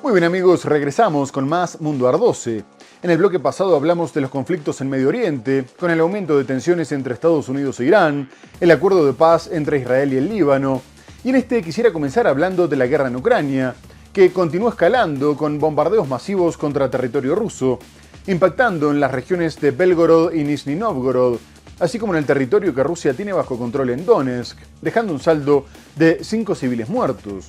Muy bien amigos, regresamos con más Mundo Ar12. En el bloque pasado hablamos de los conflictos en Medio Oriente, con el aumento de tensiones entre Estados Unidos e Irán, el acuerdo de paz entre Israel y el Líbano, y en este quisiera comenzar hablando de la guerra en Ucrania, que continúa escalando con bombardeos masivos contra territorio ruso, impactando en las regiones de Belgorod y Nizhny Novgorod, así como en el territorio que Rusia tiene bajo control en Donetsk, dejando un saldo de 5 civiles muertos.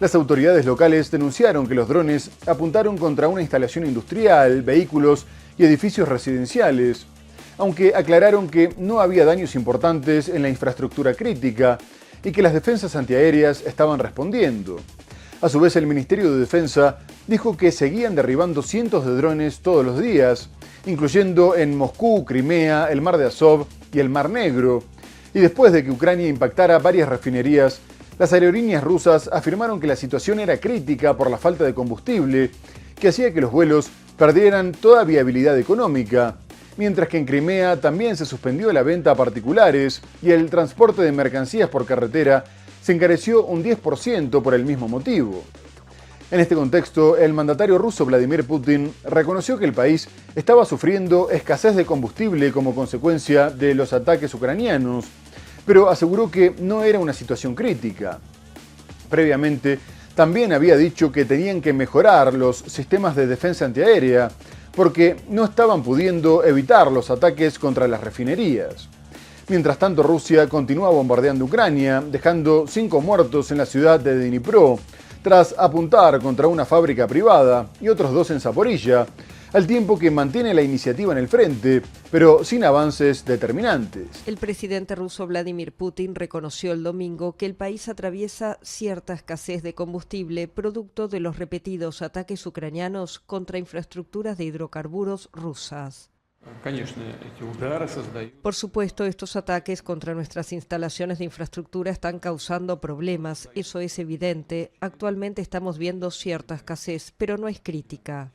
Las autoridades locales denunciaron que los drones apuntaron contra una instalación industrial, vehículos y edificios residenciales, aunque aclararon que no había daños importantes en la infraestructura crítica y que las defensas antiaéreas estaban respondiendo. A su vez, el Ministerio de Defensa dijo que seguían derribando cientos de drones todos los días, incluyendo en Moscú, Crimea, el Mar de Azov y el Mar Negro, y después de que Ucrania impactara varias refinerías, las aerolíneas rusas afirmaron que la situación era crítica por la falta de combustible, que hacía que los vuelos perdieran toda viabilidad económica, mientras que en Crimea también se suspendió la venta a particulares y el transporte de mercancías por carretera se encareció un 10% por el mismo motivo. En este contexto, el mandatario ruso Vladimir Putin reconoció que el país estaba sufriendo escasez de combustible como consecuencia de los ataques ucranianos, pero aseguró que no era una situación crítica. Previamente, también había dicho que tenían que mejorar los sistemas de defensa antiaérea porque no estaban pudiendo evitar los ataques contra las refinerías. Mientras tanto, Rusia continúa bombardeando Ucrania, dejando 5 muertos en la ciudad de Dnipro, tras apuntar contra una fábrica privada y otros 2 en Zaporilla, al tiempo que mantiene la iniciativa en el frente, pero sin avances determinantes. El presidente ruso Vladimir Putin reconoció el domingo que el país atraviesa cierta escasez de combustible producto de los repetidos ataques ucranianos contra infraestructuras de hidrocarburos rusas. Por supuesto, estos ataques contra nuestras instalaciones de infraestructura están causando problemas, eso es evidente. Actualmente estamos viendo cierta escasez, pero no es crítica.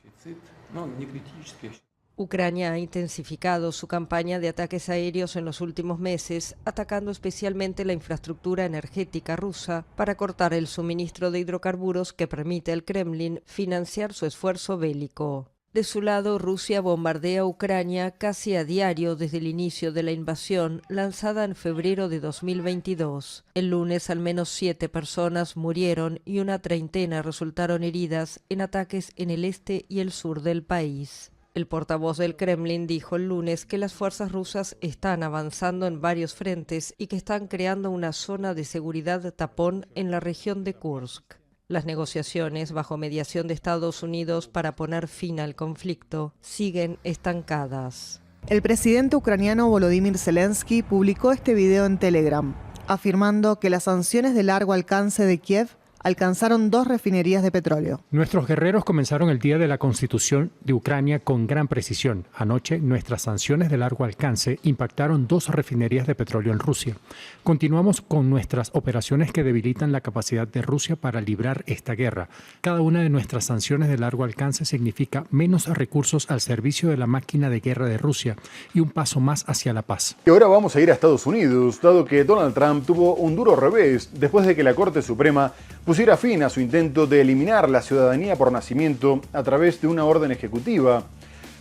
Ucrania ha intensificado su campaña de ataques aéreos en los últimos meses, atacando especialmente la infraestructura energética rusa para cortar el suministro de hidrocarburos que permite al Kremlin financiar su esfuerzo bélico. De su lado, Rusia bombardea Ucrania casi a diario desde el inicio de la invasión, lanzada en febrero de 2022. El lunes, al menos 7 personas murieron y una treintena resultaron heridas en ataques en el este y el sur del país. El portavoz del Kremlin dijo el lunes que las fuerzas rusas están avanzando en varios frentes y que están creando una zona de seguridad tapón en la región de Kursk. Las negociaciones, bajo mediación de Estados Unidos para poner fin al conflicto, siguen estancadas. El presidente ucraniano Volodymyr Zelensky publicó este video en Telegram, afirmando que las sanciones de largo alcance de Kiev alcanzaron 2 refinerías de petróleo. Nuestros guerreros comenzaron el día de la Constitución de Ucrania con gran precisión. Anoche, nuestras sanciones de largo alcance impactaron 2 refinerías de petróleo en Rusia. Continuamos con nuestras operaciones que debilitan la capacidad de Rusia para librar esta guerra. Cada una de nuestras sanciones de largo alcance significa menos recursos al servicio de la máquina de guerra de Rusia y un paso más hacia la paz. Y ahora vamos a ir a Estados Unidos, dado que Donald Trump tuvo un duro revés después de que la Corte Suprema pusiera fin a su intento de eliminar la ciudadanía por nacimiento a través de una orden ejecutiva,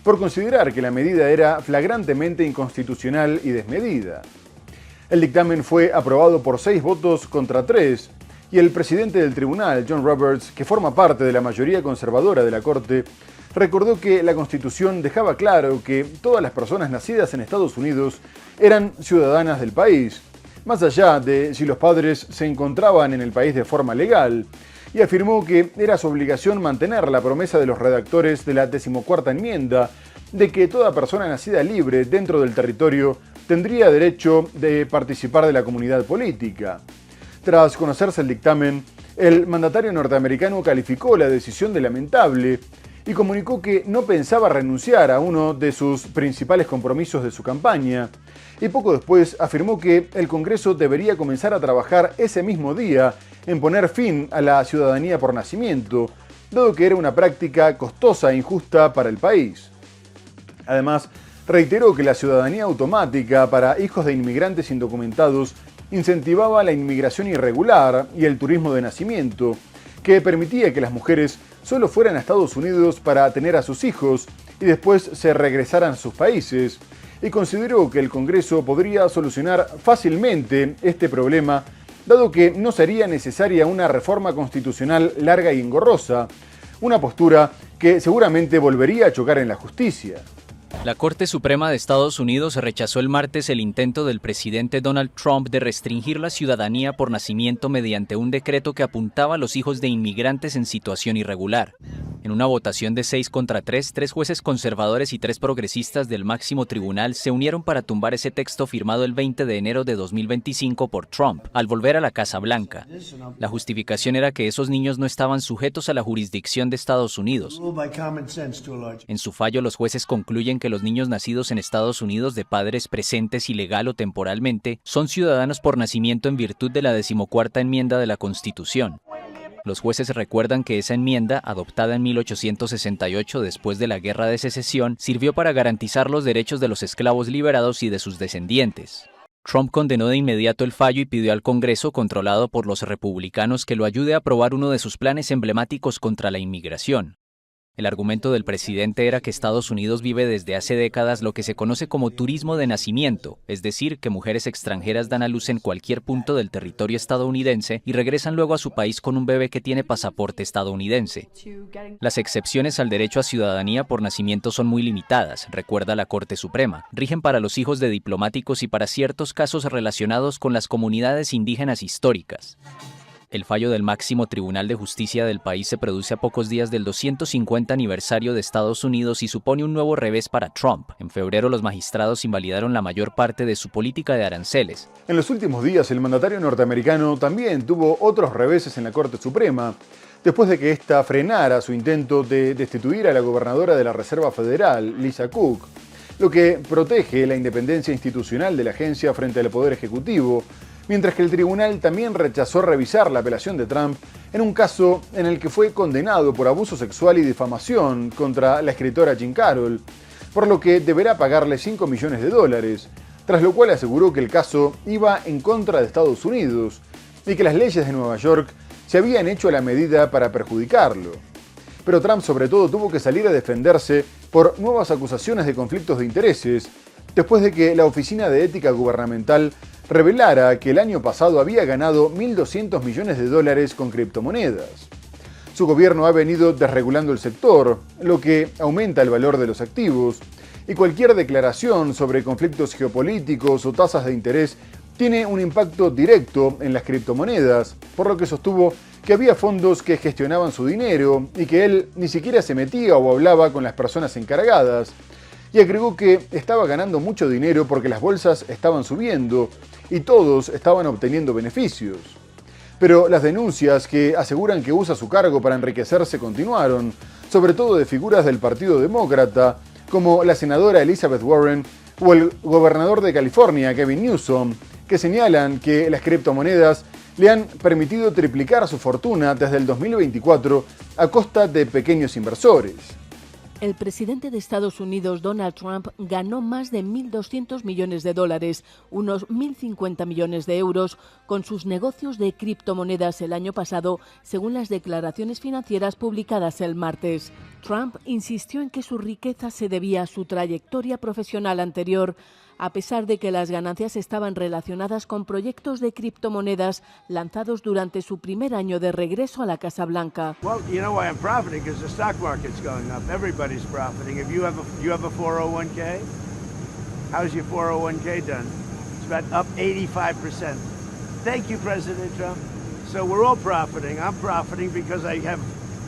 por considerar que la medida era flagrantemente inconstitucional y desmedida. El dictamen fue aprobado por 6 votos contra 3, y el presidente del tribunal, John Roberts, que forma parte de la mayoría conservadora de la Corte, recordó que la Constitución dejaba claro que todas las personas nacidas en Estados Unidos eran ciudadanas del país, más allá de si los padres se encontraban en el país de forma legal, y afirmó que era su obligación mantener la promesa de los redactores de la 14ª enmienda de que toda persona nacida libre dentro del territorio tendría derecho de participar de la comunidad política. Tras conocerse el dictamen, el mandatario norteamericano calificó la decisión de lamentable y comunicó que no pensaba renunciar a uno de sus principales compromisos de su campaña, y poco después afirmó que el Congreso debería comenzar a trabajar ese mismo día en poner fin a la ciudadanía por nacimiento, dado que era una práctica costosa e injusta para el país. Además, reiteró que la ciudadanía automática para hijos de inmigrantes indocumentados incentivaba la inmigración irregular y el turismo de nacimiento, que permitía que las mujeres solo fueran a Estados Unidos para tener a sus hijos y después se regresaran a sus países, y consideró que el Congreso podría solucionar fácilmente este problema, dado que no sería necesaria una reforma constitucional larga y engorrosa, una postura que seguramente volvería a chocar en la justicia. La Corte Suprema de Estados Unidos rechazó el martes el intento del presidente Donald Trump de restringir la ciudadanía por nacimiento mediante un decreto que apuntaba a los hijos de inmigrantes en situación irregular. En una votación de 6 contra 3, 3 jueces conservadores y 3 progresistas del máximo tribunal se unieron para tumbar ese texto firmado el 20 de enero de 2025 por Trump, al volver a la Casa Blanca. La justificación era que esos niños no estaban sujetos a la jurisdicción de Estados Unidos. En su fallo, los jueces concluyen que los niños nacidos en Estados Unidos de padres presentes ilegal o temporalmente son ciudadanos por nacimiento en virtud de la 14ª enmienda de la Constitución. Los jueces recuerdan que esa enmienda, adoptada en 1868 después de la Guerra de Secesión, sirvió para garantizar los derechos de los esclavos liberados y de sus descendientes. Trump condenó de inmediato el fallo y pidió al Congreso, controlado por los republicanos, que lo ayude a aprobar uno de sus planes emblemáticos contra la inmigración. El argumento del presidente era que Estados Unidos vive desde hace décadas lo que se conoce como turismo de nacimiento, es decir, que mujeres extranjeras dan a luz en cualquier punto del territorio estadounidense y regresan luego a su país con un bebé que tiene pasaporte estadounidense. Las excepciones al derecho a ciudadanía por nacimiento son muy limitadas, recuerda la Corte Suprema. Rigen para los hijos de diplomáticos y para ciertos casos relacionados con las comunidades indígenas históricas. El fallo del máximo tribunal de justicia del país se produce a pocos días del 250 aniversario de Estados Unidos y supone un nuevo revés para Trump. En febrero, los magistrados invalidaron la mayor parte de su política de aranceles. En los últimos días, el mandatario norteamericano también tuvo otros reveses en la Corte Suprema, después de que ésta frenara su intento de destituir a la gobernadora de la Reserva Federal, Lisa Cook, lo que protege la independencia institucional de la agencia frente al Poder Ejecutivo, mientras que el tribunal también rechazó revisar la apelación de Trump en un caso en el que fue condenado por abuso sexual y difamación contra la escritora Jean Carroll, por lo que deberá pagarle $5 millones, tras lo cual aseguró que el caso iba en contra de Estados Unidos y que las leyes de Nueva York se habían hecho a la medida para perjudicarlo. Pero Trump sobre todo tuvo que salir a defenderse por nuevas acusaciones de conflictos de intereses, después de que la Oficina de Ética Gubernamental revelara que el año pasado había ganado $1.200 millones con criptomonedas. Su gobierno ha venido desregulando el sector, lo que aumenta el valor de los activos, y cualquier declaración sobre conflictos geopolíticos o tasas de interés tiene un impacto directo en las criptomonedas, por lo que sostuvo que había fondos que gestionaban su dinero y que él ni siquiera se metía o hablaba con las personas encargadas, y agregó que estaba ganando mucho dinero porque las bolsas estaban subiendo y todos estaban obteniendo beneficios. Pero las denuncias que aseguran que usa su cargo para enriquecerse continuaron, sobre todo de figuras del Partido Demócrata, como la senadora Elizabeth Warren o el gobernador de California, Gavin Newsom, que señalan que las criptomonedas le han permitido triplicar su fortuna desde el 2024 a costa de pequeños inversores. El presidente de Estados Unidos, Donald Trump, ganó más de $1.200 millones, unos 1.050 millones de euros, con sus negocios de criptomonedas el año pasado, según las declaraciones financieras publicadas el martes. Trump insistió en que su riqueza se debía a su trayectoria profesional anterior, a pesar de que las ganancias estaban relacionadas con proyectos de criptomonedas lanzados durante su primer año de regreso a la Casa Blanca. Well, you know why I'm profiting, because the stock market's going up. Everybody's profiting. If you have a 401k, how's your 401k done? It's about up 85%. Thank you, President Trump. So we're all profiting. I'm profiting because I have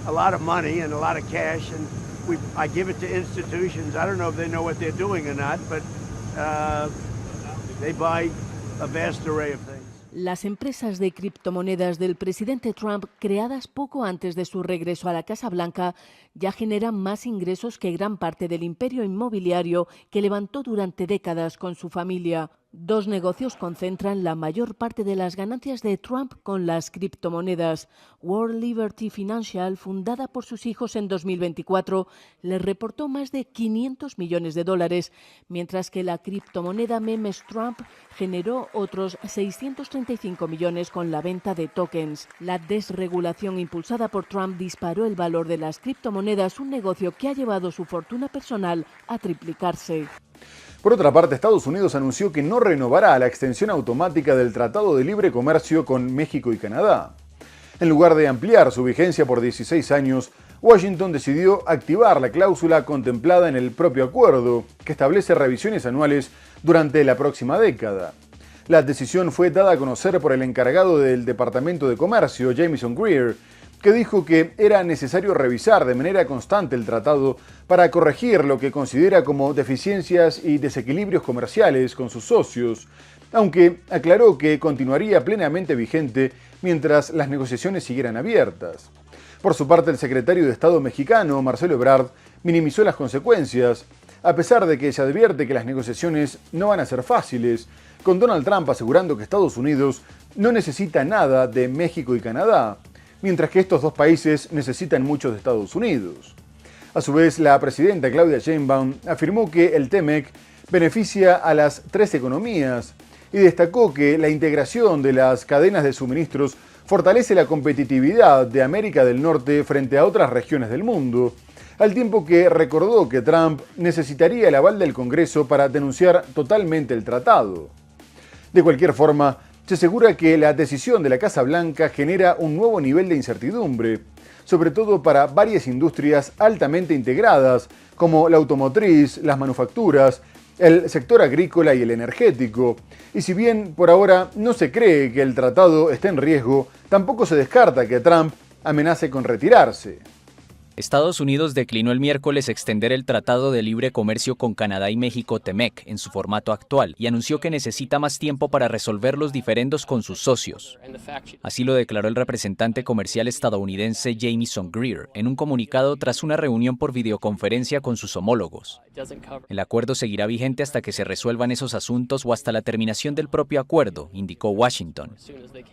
a lot of money and a lot of cash, and I give it to institutions. I don't know if they know what they're doing or not, but they buy a vast array of things. Las empresas de criptomonedas del presidente Trump, creadas poco antes de su regreso a la Casa Blanca, ya generan más ingresos que gran parte del imperio inmobiliario que levantó durante décadas con su familia. Dos negocios concentran la mayor parte de las ganancias de Trump con las criptomonedas. World Liberty Financial, fundada por sus hijos en 2024, le reportó más de 500 millones de dólares, mientras que la criptomoneda Memes Trump generó otros 635 millones con la venta de tokens. La desregulación impulsada por Trump disparó el valor de las criptomonedas, un negocio que ha llevado su fortuna personal a triplicarse. Por otra parte, Estados Unidos anunció que no renovará la extensión automática del Tratado de Libre Comercio con México y Canadá. En lugar de ampliar su vigencia por 16 años, Washington decidió activar la cláusula contemplada en el propio acuerdo, que establece revisiones anuales durante la próxima década. La decisión fue dada a conocer por el encargado del Departamento de Comercio, Jamieson Greer, que dijo que era necesario revisar de manera constante el tratado para corregir lo que considera como deficiencias y desequilibrios comerciales con sus socios, aunque aclaró que continuaría plenamente vigente mientras las negociaciones siguieran abiertas. Por su parte, el secretario de Estado mexicano, Marcelo Ebrard, minimizó las consecuencias, a pesar de que se advierte que las negociaciones no van a ser fáciles, con Donald Trump asegurando que Estados Unidos no necesita nada de México y Canadá, mientras que estos dos países necesitan mucho de Estados Unidos. A su vez, la presidenta Claudia Sheinbaum afirmó que el TEMEC beneficia a las tres economías y destacó que la integración de las cadenas de suministros fortalece la competitividad de América del Norte frente a otras regiones del mundo, al tiempo que recordó que Trump necesitaría el aval del Congreso para denunciar totalmente el tratado. De cualquier forma, se asegura que la decisión de la Casa Blanca genera un nuevo nivel de incertidumbre, sobre todo para varias industrias altamente integradas, como la automotriz, las manufacturas, el sector agrícola y el energético. Y si bien por ahora no se cree que el tratado esté en riesgo, tampoco se descarta que Trump amenace con retirarse. Estados Unidos declinó el miércoles extender el Tratado de Libre Comercio con Canadá y México TEMEC en su formato actual y anunció que necesita más tiempo para resolver los diferendos con sus socios. Así lo declaró el representante comercial estadounidense Jamieson Greer en un comunicado tras una reunión por videoconferencia con sus homólogos. El acuerdo seguirá vigente hasta que se resuelvan esos asuntos o hasta la terminación del propio acuerdo, indicó Washington.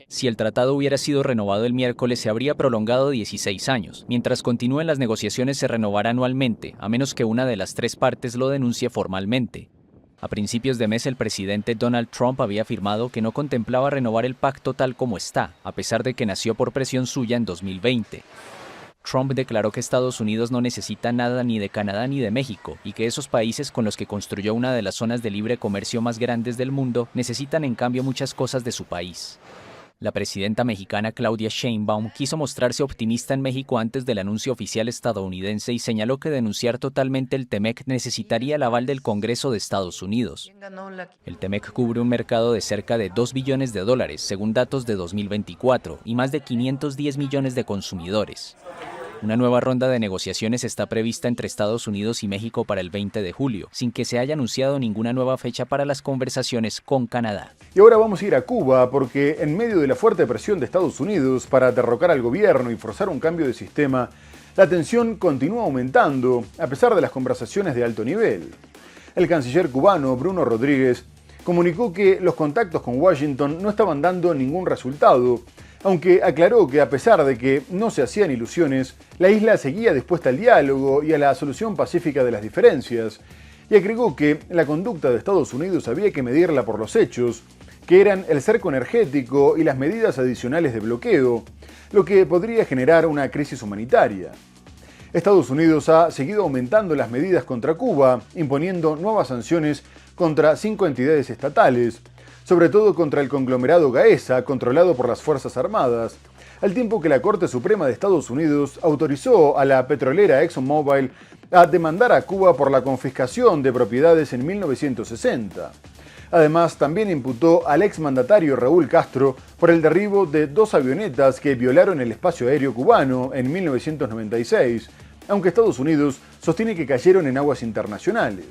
Si el tratado hubiera sido renovado el miércoles, se habría prolongado 16 años. Mientras continúen las negociaciones, se renovará anualmente, a menos que una de las tres partes lo denuncie formalmente. A principios de mes, el presidente Donald Trump había afirmado que no contemplaba renovar el pacto tal como está, a pesar de que nació por presión suya en 2020. Trump declaró que Estados Unidos no necesita nada ni de Canadá ni de México, y que esos países con los que construyó una de las zonas de libre comercio más grandes del mundo necesitan en cambio muchas cosas de su país. La presidenta mexicana Claudia Sheinbaum quiso mostrarse optimista en México antes del anuncio oficial estadounidense y señaló que denunciar totalmente el TEMEC necesitaría el aval del Congreso de Estados Unidos. El TEMEC cubre un mercado de cerca de $2 billones, según datos de 2024, y más de 510 millones de consumidores. Una nueva ronda de negociaciones está prevista entre Estados Unidos y México para el 20 de julio, sin que se haya anunciado ninguna nueva fecha para las conversaciones con Canadá. Y ahora vamos a ir a Cuba porque en medio de la fuerte presión de Estados Unidos para derrocar al gobierno y forzar un cambio de sistema, la tensión continúa aumentando a pesar de las conversaciones de alto nivel. El canciller cubano Bruno Rodríguez comunicó que los contactos con Washington no estaban dando ningún resultado, aunque aclaró que a pesar de que no se hacían ilusiones, la isla seguía dispuesta al diálogo y a la solución pacífica de las diferencias, y agregó que la conducta de Estados Unidos había que medirla por los hechos, que eran el cerco energético y las medidas adicionales de bloqueo, lo que podría generar una crisis humanitaria. Estados Unidos ha seguido aumentando las medidas contra Cuba, imponiendo nuevas sanciones contra 5 entidades estatales, sobre todo contra el conglomerado Gaesa, controlado por las Fuerzas Armadas, al tiempo que la Corte Suprema de Estados Unidos autorizó a la petrolera ExxonMobil a demandar a Cuba por la confiscación de propiedades en 1960. Además, también imputó al exmandatario Raúl Castro por el derribo de 2 avionetas que violaron el espacio aéreo cubano en 1996, aunque Estados Unidos sostiene que cayeron en aguas internacionales.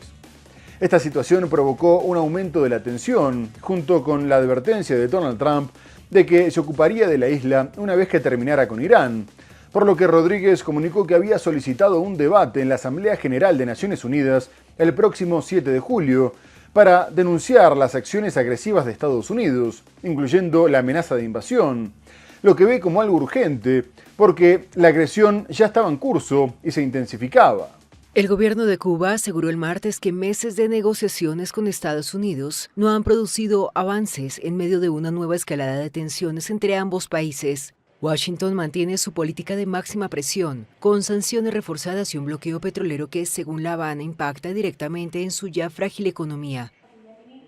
Esta situación provocó un aumento de la tensión, junto con la advertencia de Donald Trump de que se ocuparía de la isla una vez que terminara con Irán, por lo que Rodríguez comunicó que había solicitado un debate en la Asamblea General de Naciones Unidas el próximo 7 de julio, para denunciar las acciones agresivas de Estados Unidos, incluyendo la amenaza de invasión, lo que ve como algo urgente, porque la agresión ya estaba en curso y se intensificaba. El gobierno de Cuba aseguró el martes que meses de negociaciones con Estados Unidos no han producido avances en medio de una nueva escalada de tensiones entre ambos países. Washington mantiene su política de máxima presión, con sanciones reforzadas y un bloqueo petrolero que, según La Habana, impacta directamente en su ya frágil economía.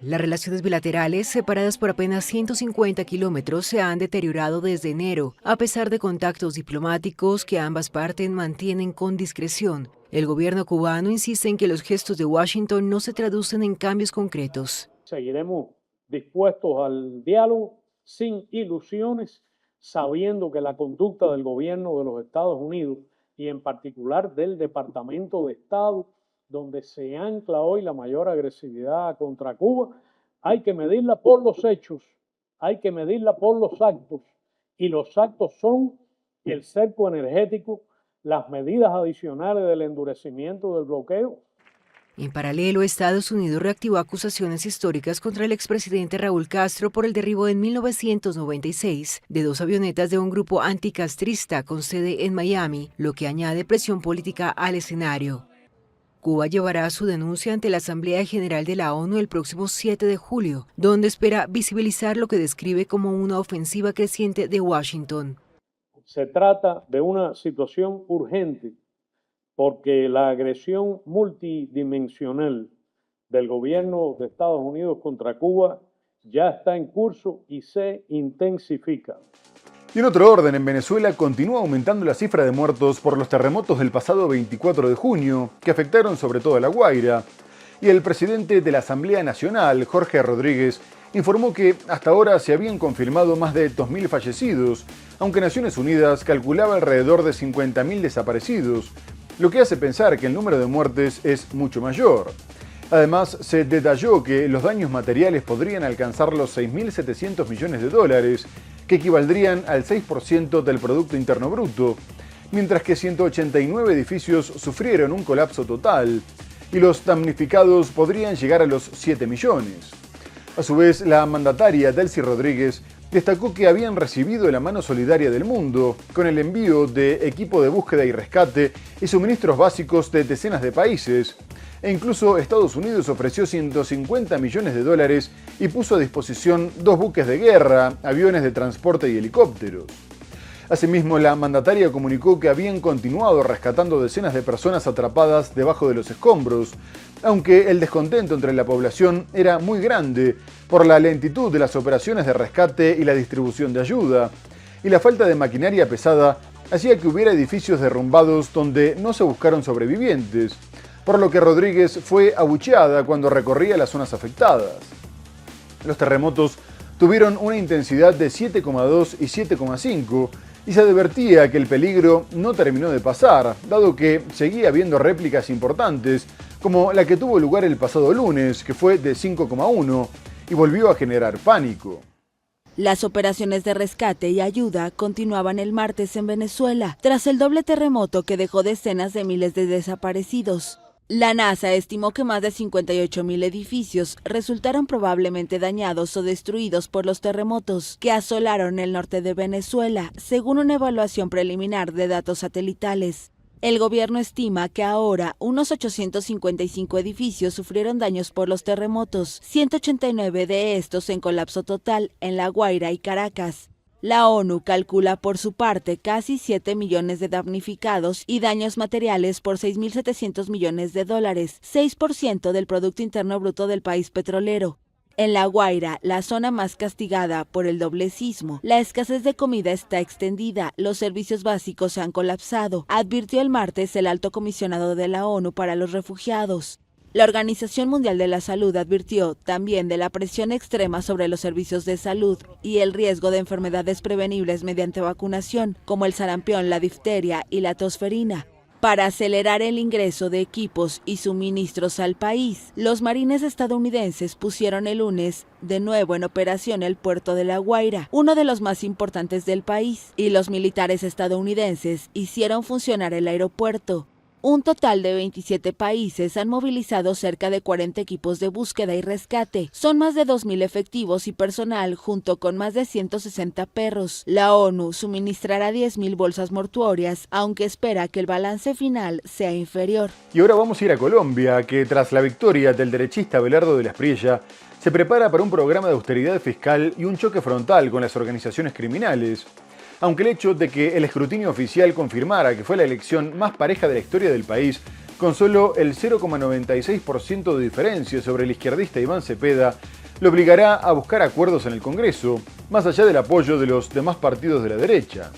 Las relaciones bilaterales, separadas por apenas 150 kilómetros, se han deteriorado desde enero, a pesar de contactos diplomáticos que ambas partes mantienen con discreción. El gobierno cubano insiste en que los gestos de Washington no se traducen en cambios concretos. Seguiremos dispuestos al diálogo sin ilusiones, sabiendo que la conducta del gobierno de los Estados Unidos y en particular del Departamento de Estado, donde se ancla hoy la mayor agresividad contra Cuba, hay que medirla por los hechos, hay que medirla por los actos, y los actos son el cerco energético, las medidas adicionales del endurecimiento del bloqueo. En paralelo, Estados Unidos reactivó acusaciones históricas contra el expresidente Raúl Castro por el derribo en 1996 de 2 avionetas de un grupo anticastrista con sede en Miami, lo que añade presión política al escenario. Cuba llevará su denuncia ante la Asamblea General de la ONU el próximo 7 de julio, donde espera visibilizar lo que describe como una ofensiva creciente de Washington. Se trata de una situación urgente, porque la agresión multidimensional del gobierno de Estados Unidos contra Cuba ya está en curso y se intensifica. Y en otro orden, en Venezuela continúa aumentando la cifra de muertos por los terremotos del pasado 24 de junio, que afectaron sobre todo a La Guaira. Y el presidente de la Asamblea Nacional, Jorge Rodríguez, informó que hasta ahora se habían confirmado más de 2.000 fallecidos, aunque Naciones Unidas calculaba alrededor de 50.000 desaparecidos, lo que hace pensar que el número de muertes es mucho mayor. Además, se detalló que los daños materiales podrían alcanzar los 6.700 millones de dólares, que equivaldrían al 6% del Producto Interno Bruto, mientras que 189 edificios sufrieron un colapso total, y los damnificados podrían llegar a los 7 millones. A su vez, la mandataria Delcy Rodríguez destacó que habían recibido la mano solidaria del mundo con el envío de equipo de búsqueda y rescate y suministros básicos de decenas de países, e incluso Estados Unidos ofreció 150 millones de dólares y puso a disposición 2 buques de guerra, aviones de transporte y helicópteros. Asimismo, la mandataria comunicó que habían continuado rescatando decenas de personas atrapadas debajo de los escombros, aunque el descontento entre la población era muy grande por la lentitud de las operaciones de rescate y la distribución de ayuda, y la falta de maquinaria pesada hacía que hubiera edificios derrumbados donde no se buscaron sobrevivientes, por lo que Rodríguez fue abucheada cuando recorría las zonas afectadas. Los terremotos tuvieron una intensidad de 7,2 y 7,5 y se advertía que el peligro no terminó de pasar, dado que seguía habiendo réplicas importantes, como la que tuvo lugar el pasado lunes, que fue de 5,1 y volvió a generar pánico. Las operaciones de rescate y ayuda continuaban el martes en Venezuela, tras el doble terremoto que dejó decenas de miles de desaparecidos. La NASA estimó que más de 58.000 edificios resultaron probablemente dañados o destruidos por los terremotos que asolaron el norte de Venezuela, según una evaluación preliminar de datos satelitales. El gobierno estima que ahora unos 855 edificios sufrieron daños por los terremotos, 189 de estos en colapso total en La Guaira y Caracas. La ONU calcula por su parte casi 7 millones de damnificados y daños materiales por 6.700 millones de dólares, 6% del Producto Interno Bruto del país petrolero. En La Guaira, la zona más castigada por el doble sismo, la escasez de comida está extendida, los servicios básicos se han colapsado, advirtió el martes el alto comisionado de la ONU para los refugiados. La Organización Mundial de la Salud advirtió también de la presión extrema sobre los servicios de salud y el riesgo de enfermedades prevenibles mediante vacunación, como el sarampión, la difteria y la tosferina. Para acelerar el ingreso de equipos y suministros al país, los marines estadounidenses pusieron el lunes de nuevo en operación el puerto de La Guaira, uno de los más importantes del país, y los militares estadounidenses hicieron funcionar el aeropuerto. Un total de 27 países han movilizado cerca de 40 equipos de búsqueda y rescate. Son más de 2.000 efectivos y personal, junto con más de 160 perros. La ONU suministrará 10.000 bolsas mortuorias, aunque espera que el balance final sea inferior. Y ahora vamos a ir a Colombia, que tras la victoria del derechista Abelardo de la Espriella, se prepara para un programa de austeridad fiscal y un choque frontal con las organizaciones criminales. Aunque el hecho de que el escrutinio oficial confirmara que fue la elección más pareja de la historia del país, con solo el 0,96% de diferencia sobre el izquierdista Iván Cepeda, lo obligará a buscar acuerdos en el Congreso, más allá del apoyo de los demás partidos de la derecha.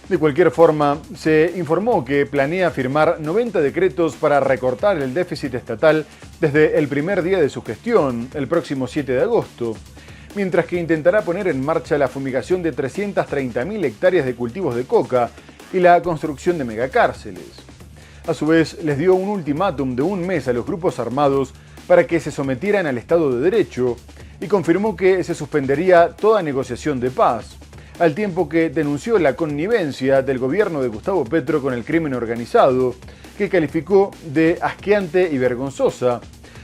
De cualquier forma, se informó que planea firmar 90 decretos para recortar el déficit estatal desde el primer día de su gestión, el próximo 7 de agosto. Mientras que intentará poner en marcha la fumigación de 330.000 hectáreas de cultivos de coca y la construcción de megacárceles. A su vez, les dio un ultimátum de un mes a los grupos armados para que se sometieran al Estado de Derecho y confirmó que se suspendería toda negociación de paz, al tiempo que denunció la connivencia del gobierno de Gustavo Petro con el crimen organizado, que calificó de asqueante y vergonzosa,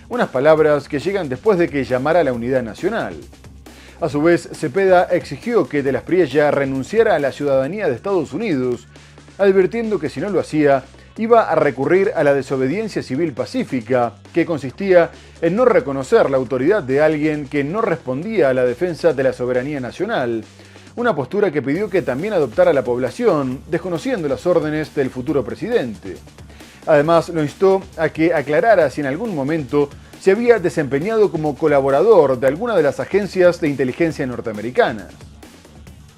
unas palabras que llegan después de que llamara a la unidad nacional. A su vez, Cepeda exigió que de la Espriella renunciara a la ciudadanía de Estados Unidos, advirtiendo que si no lo hacía, iba a recurrir a la desobediencia civil pacífica, que consistía en no reconocer la autoridad de alguien que no respondía a la defensa de la soberanía nacional, una postura que pidió que también adoptara la población, desconociendo las órdenes del futuro presidente. Además, lo instó a que aclarara si en algún momento se había desempeñado como colaborador de alguna de las agencias de inteligencia norteamericanas.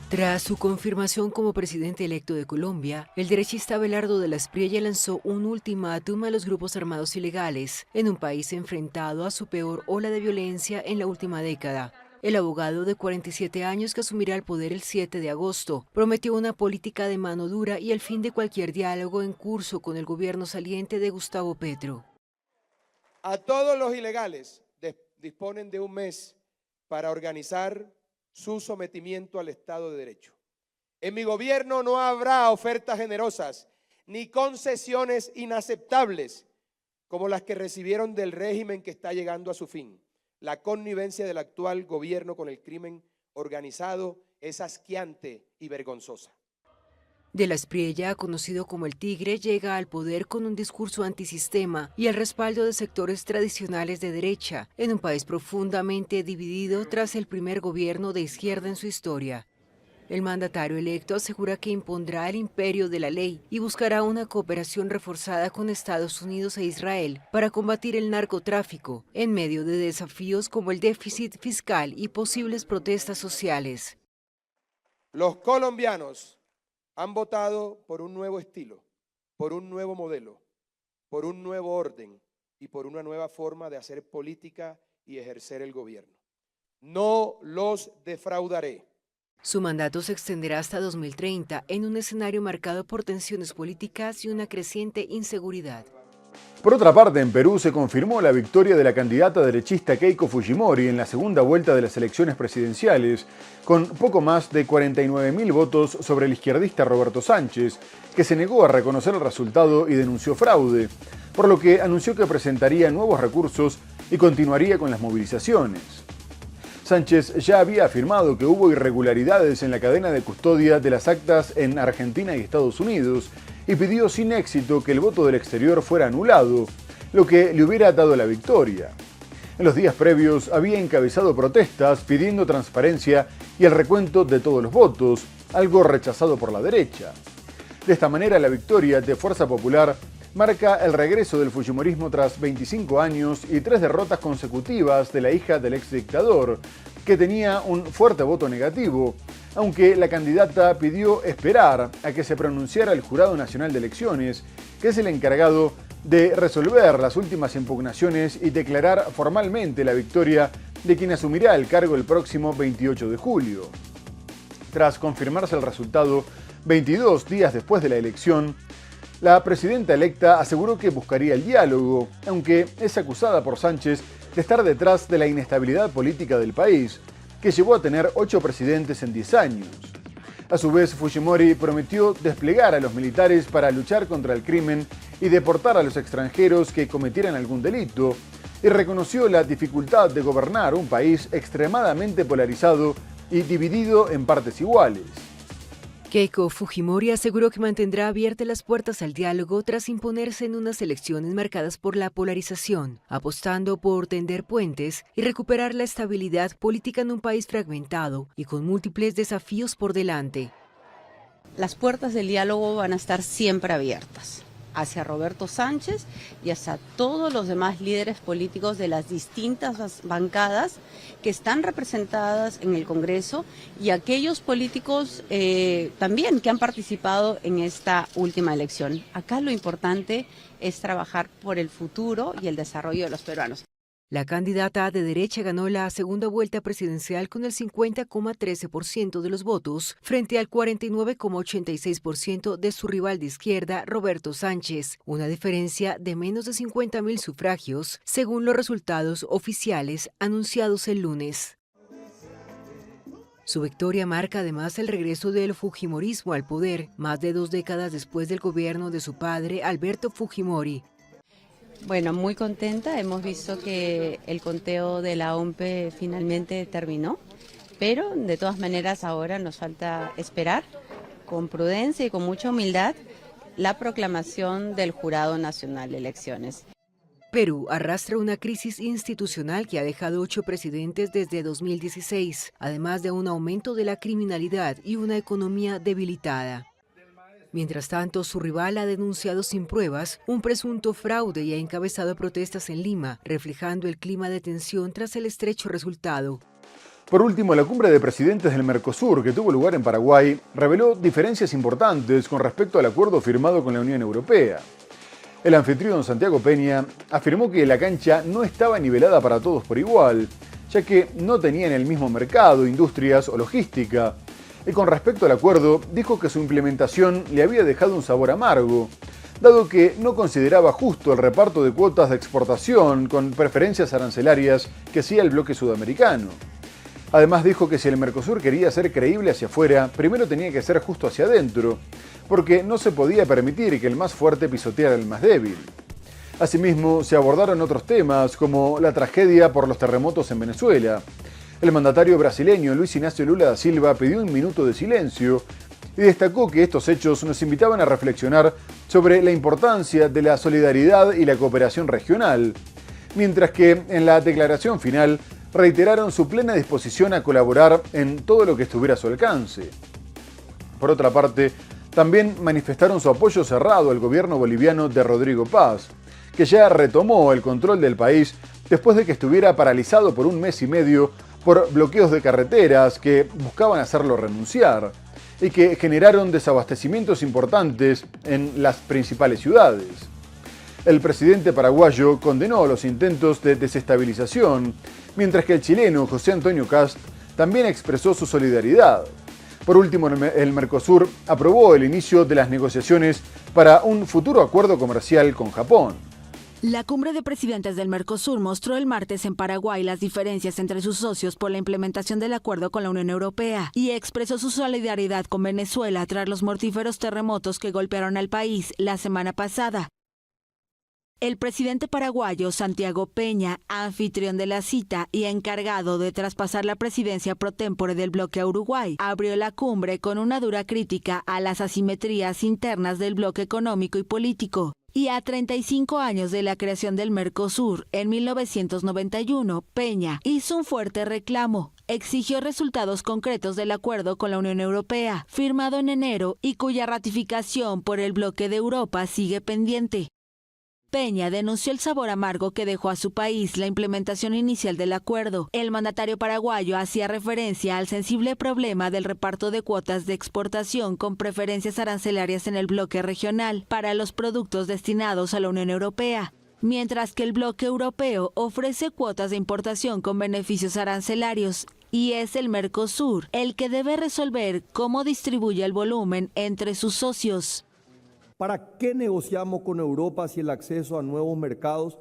Tras su confirmación como presidente electo de Colombia, el derechista Abelardo de la Espriella lanzó un ultimátum a los grupos armados ilegales en un país enfrentado a su peor ola de violencia en la última década. El abogado de 47 años, que asumirá el poder el 7 de agosto, prometió una política de mano dura y el fin de cualquier diálogo en curso con el gobierno saliente de Gustavo Petro. A todos los ilegales disponen de un mes para organizar su sometimiento al Estado de Derecho. En mi gobierno no habrá ofertas generosas ni concesiones inaceptables como las que recibieron del régimen que está llegando a su fin. La connivencia del actual gobierno con el crimen organizado es asqueante y vergonzosa. De la Espriella, conocido como el Tigre, llega al poder con un discurso antisistema y el respaldo de sectores tradicionales de derecha, en un país profundamente dividido tras el primer gobierno de izquierda en su historia. El mandatario electo asegura que impondrá el imperio de la ley y buscará una cooperación reforzada con Estados Unidos e Israel para combatir el narcotráfico, en medio de desafíos como el déficit fiscal y posibles protestas sociales. Los colombianos han votado por un nuevo estilo, por un nuevo modelo, por un nuevo orden y por una nueva forma de hacer política y ejercer el gobierno. No los defraudaré. Su mandato se extenderá hasta 2030 en un escenario marcado por tensiones políticas y una creciente inseguridad. Por otra parte, en Perú se confirmó la victoria de la candidata derechista Keiko Fujimori en la segunda vuelta de las elecciones presidenciales, con poco más de 49.000 votos sobre el izquierdista Roberto Sánchez, que se negó a reconocer el resultado y denunció fraude, por lo que anunció que presentaría nuevos recursos y continuaría con las movilizaciones. Sánchez ya había afirmado que hubo irregularidades en la cadena de custodia de las actas en Argentina y Estados Unidos y pidió sin éxito que el voto del exterior fuera anulado, lo que le hubiera dado la victoria. En los días previos había encabezado protestas pidiendo transparencia y el recuento de todos los votos, algo rechazado por la derecha. De esta manera, la victoria de Fuerza Popular marca el regreso del fujimorismo tras 25 años y 3 derrotas consecutivas de la hija del exdictador, que tenía un fuerte voto negativo, aunque la candidata pidió esperar a que se pronunciara el Jurado Nacional de Elecciones, que es el encargado de resolver las últimas impugnaciones y declarar formalmente la victoria de quien asumirá el cargo el próximo 28 de julio. Tras confirmarse el resultado 22 días después de la elección, la presidenta electa aseguró que buscaría el diálogo, aunque es acusada por Sánchez de estar detrás de la inestabilidad política del país, que llevó a tener 8 presidentes en 10 años. A su vez, Fujimori prometió desplegar a los militares para luchar contra el crimen y deportar a los extranjeros que cometieran algún delito, y reconoció la dificultad de gobernar un país extremadamente polarizado y dividido en partes iguales. Keiko Fujimori aseguró que mantendrá abiertas las puertas al diálogo tras imponerse en unas elecciones marcadas por la polarización, apostando por tender puentes y recuperar la estabilidad política en un país fragmentado y con múltiples desafíos por delante. Las puertas del diálogo van a estar siempre abiertas hacia Roberto Sánchez y hacia todos los demás líderes políticos de las distintas bancadas que están representadas en el Congreso y aquellos políticos también que han participado en esta última elección. Acá lo importante es trabajar por el futuro y el desarrollo de los peruanos. La candidata de derecha ganó la segunda vuelta presidencial con el 50,13% de los votos, frente al 49,86% de su rival de izquierda, Roberto Sánchez, una diferencia de menos de 50.000 sufragios, según los resultados oficiales anunciados el lunes. Su victoria marca además el regreso del fujimorismo al poder, más de 2 décadas después del gobierno de su padre, Alberto Fujimori. Bueno, muy contenta. Hemos visto que el conteo de la OMPE finalmente terminó, pero de todas maneras ahora nos falta esperar con prudencia y con mucha humildad la proclamación del Jurado Nacional de Elecciones. Perú arrastra una crisis institucional que ha dejado 8 presidentes desde 2016, además de un aumento de la criminalidad y una economía debilitada. Mientras tanto, su rival ha denunciado sin pruebas un presunto fraude y ha encabezado protestas en Lima, reflejando el clima de tensión tras el estrecho resultado. Por último, la cumbre de presidentes del Mercosur, que tuvo lugar en Paraguay, reveló diferencias importantes con respecto al acuerdo firmado con la Unión Europea. El anfitrión Santiago Peña afirmó que la cancha no estaba nivelada para todos por igual, ya que no tenían el mismo mercado, industrias o logística. Y con respecto al acuerdo, dijo que su implementación le había dejado un sabor amargo, dado que no consideraba justo el reparto de cuotas de exportación con preferencias arancelarias que hacía el bloque sudamericano. Además dijo que si el Mercosur quería ser creíble hacia afuera, primero tenía que ser justo hacia adentro, porque no se podía permitir que el más fuerte pisoteara al más débil. Asimismo, se abordaron otros temas como la tragedia por los terremotos en Venezuela. El mandatario brasileño Luis Ignacio Lula da Silva pidió un minuto de silencio y destacó que estos hechos nos invitaban a reflexionar sobre la importancia de la solidaridad y la cooperación regional, mientras que en la declaración final reiteraron su plena disposición a colaborar en todo lo que estuviera a su alcance. Por otra parte, también manifestaron su apoyo cerrado al gobierno boliviano de Rodrigo Paz, que ya retomó el control del país después de que estuviera paralizado por 1 mes y medio por bloqueos de carreteras que buscaban hacerlo renunciar y que generaron desabastecimientos importantes en las principales ciudades. El presidente paraguayo condenó los intentos de desestabilización, mientras que el chileno José Antonio Kast también expresó su solidaridad. Por último, el Mercosur aprobó el inicio de las negociaciones para un futuro acuerdo comercial con Japón. La cumbre de presidentes del Mercosur mostró el martes en Paraguay las diferencias entre sus socios por la implementación del acuerdo con la Unión Europea y expresó su solidaridad con Venezuela tras los mortíferos terremotos que golpearon al país la semana pasada. El presidente paraguayo Santiago Peña, anfitrión de la cita y encargado de traspasar la presidencia pro tempore del bloque a Uruguay, abrió la cumbre con una dura crítica a las asimetrías internas del bloque económico y político. Y a 35 años de la creación del Mercosur, en 1991, Peña hizo un fuerte reclamo. Exigió resultados concretos del acuerdo con la Unión Europea, firmado en enero y cuya ratificación por el bloque de Europa sigue pendiente. Peña denunció el sabor amargo que dejó a su país la implementación inicial del acuerdo. El mandatario paraguayo hacía referencia al sensible problema del reparto de cuotas de exportación con preferencias arancelarias en el bloque regional para los productos destinados a la Unión Europea, mientras que el bloque europeo ofrece cuotas de importación con beneficios arancelarios. Y es el Mercosur el que debe resolver cómo distribuye el volumen entre sus socios. ¿Para qué negociamos con Europa si el acceso a nuevos mercados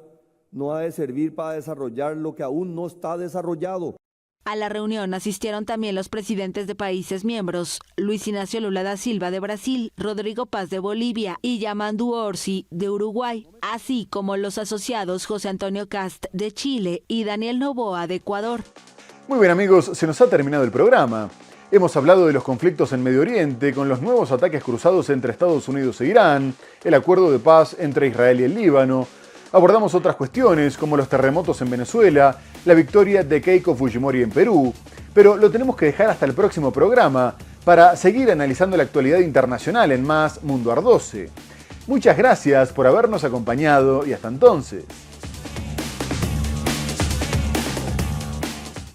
no ha de servir para desarrollar lo que aún no está desarrollado? A la reunión asistieron también los presidentes de países miembros, Luis Inácio Lula da Silva de Brasil, Rodrigo Paz de Bolivia y Yamandu Orsi de Uruguay, así como los asociados José Antonio Cast de Chile y Daniel Noboa de Ecuador. Muy bien amigos, se nos ha terminado el programa. Hemos hablado de los conflictos en Medio Oriente, con los nuevos ataques cruzados entre Estados Unidos e Irán, el acuerdo de paz entre Israel y el Líbano. Abordamos otras cuestiones como los terremotos en Venezuela, la victoria de Keiko Fujimori en Perú, pero lo tenemos que dejar hasta el próximo programa para seguir analizando la actualidad internacional en Más Mundo Ardose. Muchas gracias por habernos acompañado y hasta entonces.